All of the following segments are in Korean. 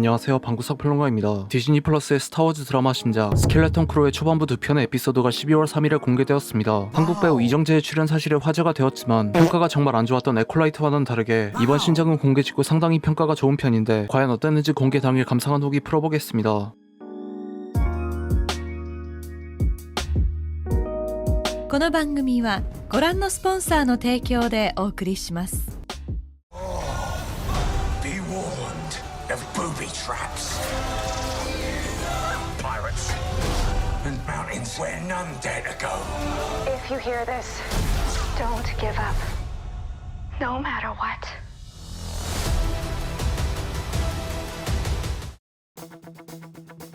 안녕하세요, 방구석 평론가입니다. 디즈니 플러스의 스타워즈 드라마 신작 스켈레톤 크루의 초반부 2편의 에피소드가 12월 3일에 공개되었습니다. 한국 배우 이정재의 출연 사실에 화제가 되었지만 평가가 정말 안 좋았던 에콜라이트와는 다르게 이번 신작은 공개 직후 상당히 평가가 좋은 편인데 과연 어땠는지 공개 당일 감상한 후기 풀어보겠습니다. この番組はご覧のスポンサーの提供でお送りします。 Be warned of booby traps. Pirates and mountains where none dare to go. If you hear this, don't give up. No matter what.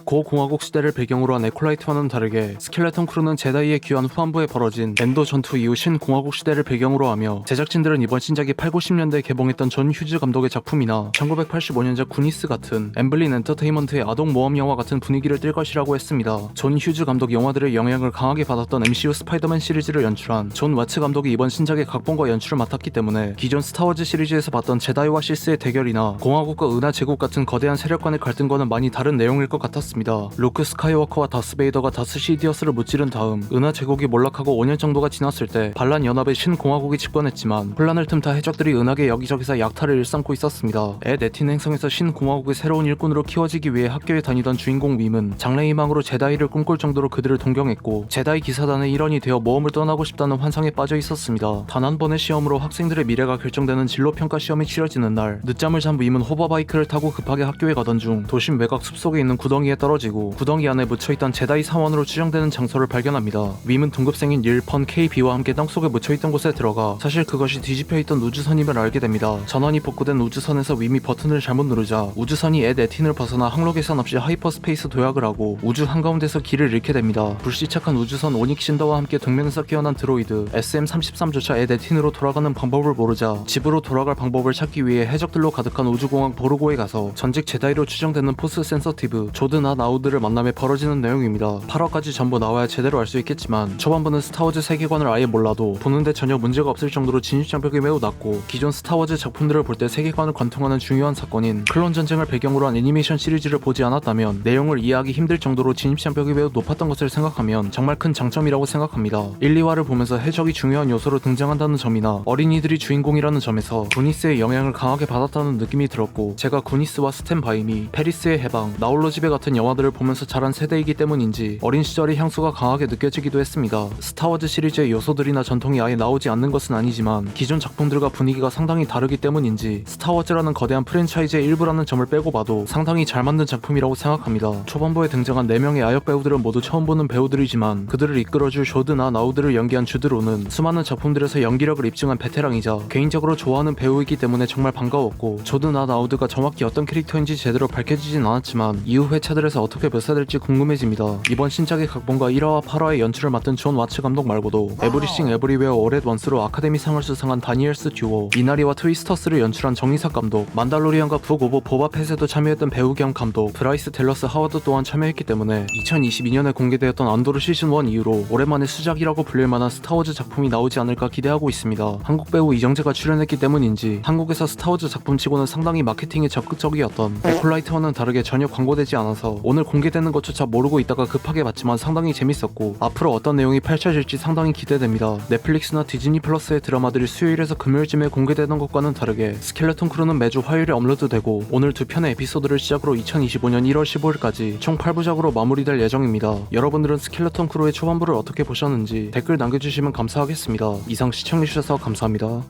고공화국 시대를 배경으로 한 에콜라이트와는 다르게 스켈레톤 크루는 제다이의 귀환 후반부에 벌어진 엔도 전투 이후 신공화국 시대를 배경으로 하며 제작진들은 이번 신작이 8, 90년대에 개봉했던 존 휴즈 감독의 작품이나 1985년작 구니스 같은 엠블린 엔터테인먼트의 아동 모험 영화 같은 분위기를 띨 것이라고 했습니다. 존 휴즈 감독 영화들의 영향을 강하게 받았던 MCU 스파이더맨 시리즈를 연출한 존 와츠 감독이 이번 신작의 각본과 연출을 맡았기 때문에 기존 스타워즈 시리즈에서 봤던 제다이와 시스의 대결이나 공화국과 은하 제국 같은 거대한 세력 간의 갈등과는 많이 다른 내용일 것 같았습니다. 루크 스카이워커와 다스 베이더가 다스 시디어스를 무찌른 다음 은하 제국이 몰락하고 5년 정도가 지났을 때 반란 연합의 신공화국이 집권했지만 혼란을 틈타 해적들이 은하계 여기저기서 약탈을 일삼고 있었습니다. 애 네틴 행성에서 신공화국의 새로운 일꾼으로 키워지기 위해 학교에 다니던 주인공 밈은 장래희망으로 제다이를 꿈꿀 정도로 그들을 동경했고 제다이 기사단의 일원이 되어 모험을 떠나고 싶다는 환상에 빠져 있었습니다. 단 한 번의 시험으로 학생들의 미래가 결정되는 진로평가 시험이 치러지는 날 늦잠을 잔 밈은 호버바이크를 타고 급하게 학교에 가던 중 도심 외곽 숲속에 있는 구덩이에 떨어지고 구덩이 안에 묻혀있던 제다이 사원으로 추정되는 장소를 발견합니다. 밈은 등급생인 릴펀 KB와 함께 땅속에 묻혀있던 곳에 들어가 사실 그것이 뒤집혀있던 우주선임을 알게 됩니다. 전원이 복구된 우주선에서 밈이 버튼을 잘못 누르자 우주선이 애 네틴을 벗어나 항로 계산 없이 하이퍼스페이스 도약을 하고 우주 한가운데서 길을 잃게 됩니다. 불시착한 우주선 오닉신더와 함께 동맹에서 깨어난 드로이드 SM-33조차 애 네틴으로 돌아가는 방법을 모르자 집으로 돌아갈 방법을 찾기 위해 해적들로 가득한 우주공항 보르고에 가서 전직 제다이로 추정되는 포스 센서티브 조드나 나우드를 만남에 벌어지는 내용입니다. 8화까지 전부 나와야 제대로 알 수 있겠지만 초반부는 스타워즈 세계관을 아예 몰라도 보는데 전혀 문제가 없을 정도로 진입장벽이 매우 낮고 기존 스타워즈 작품들을 볼 때 세계관을 관통하는 중요한 사건인 클론 전쟁을 배경으로 한 애니메이션 시리즈를 보지 않았다면 내용을 이해하기 힘들 정도로 진입장벽이 매우 높았던 것을 생각하면 정말 큰 장점이라고 생각합니다. 1, 2화를 보면서 해적이 중요한 요소로 등장한다는 점이나 어린이들이 주인공이라는 점에서 구니스의 영향을 강하게 받았다는 느낌이 들었고 제가 구니스와 스탠 바이미, 페리스의 해방, 나홀로 집에 같은 영화들을 보면서 자란 세대이기 때문인지 어린 시절의 향수가 강하게 느껴지기도 했습니다. 스타워즈 시리즈의 요소들이나 전통이 아예 나오지 않는 것은 아니지만 기존 작품들과 분위기가 상당히 다르기 때문인지 스타워즈라는 거대한 프랜차이즈의 일부라는 점을 빼고 봐도 상당히 잘 만든 작품이라고 생각합니다. 초반부에 등장한 4명의 아역 배우들은 모두 처음 보는 배우들이지만 그들을 이끌어줄 조드나 나우드를 연기한 주드로는 수많은 작품들에서 연기력을 입증한 베테랑이자 개인적으로 좋아하는 배우이기 때문에 정말 반가웠고 조드나 나우드가 정확히 어떤 캐릭터인지 제대로 밝혀지진 않았지만 이후 회차들에서 어떻게 묘사될지 궁금해집니다. 이번 신작의 각본과 1화와 8화의 연출을 맡은 존 와츠 감독 말고도 에브리싱 에브리웨어 올 앳 원스로 아카데미상을 수상한 다니엘스 듀오, 이나리와 트위스터스를 연출한 정의삭 감독, 만달로리안과 북 오브 보바펫에도 참여했던 배우 겸 감독 브라이스 댈러스 하워드 또한 참여했기 때문에 2022년에 공개되었던 안도르 시즌1 이후로 오랜만에 수작이라고 불릴 만한 스타워즈 작품이 나오지 않을까 기대하고 있습니다. 한국 배우 이정재가 출연했기 때문인지 한국에서 스타워즈 작품치고는 상당히 마케팅에 적극적이었던 에콜라이트와는 다르게 전혀 광고되지 않아서 오늘 공개되는 것조차 모르고 있다가 급하게 봤지만 상당히 재밌었고 앞으로 어떤 내용이 펼쳐질지 상당히 기대됩니다. 넷플릭스나 디즈니 플러스의 드라마들이 수요일에서 금요일쯤에 공개되는 것과는 다르게 스켈레톤 크루는 매주 화요일에 업로드되고 오늘 2편의 에피소드를 시작으로 2025년 1월 15일까지 총 8부작으로 마무리될 예정입니다. 여러분들은 스켈레톤 크루의 초반부를 어떻게 보셨는지 댓글 남겨주시면 감사하겠습니다. 이상 시청해주셔서 감사합니다.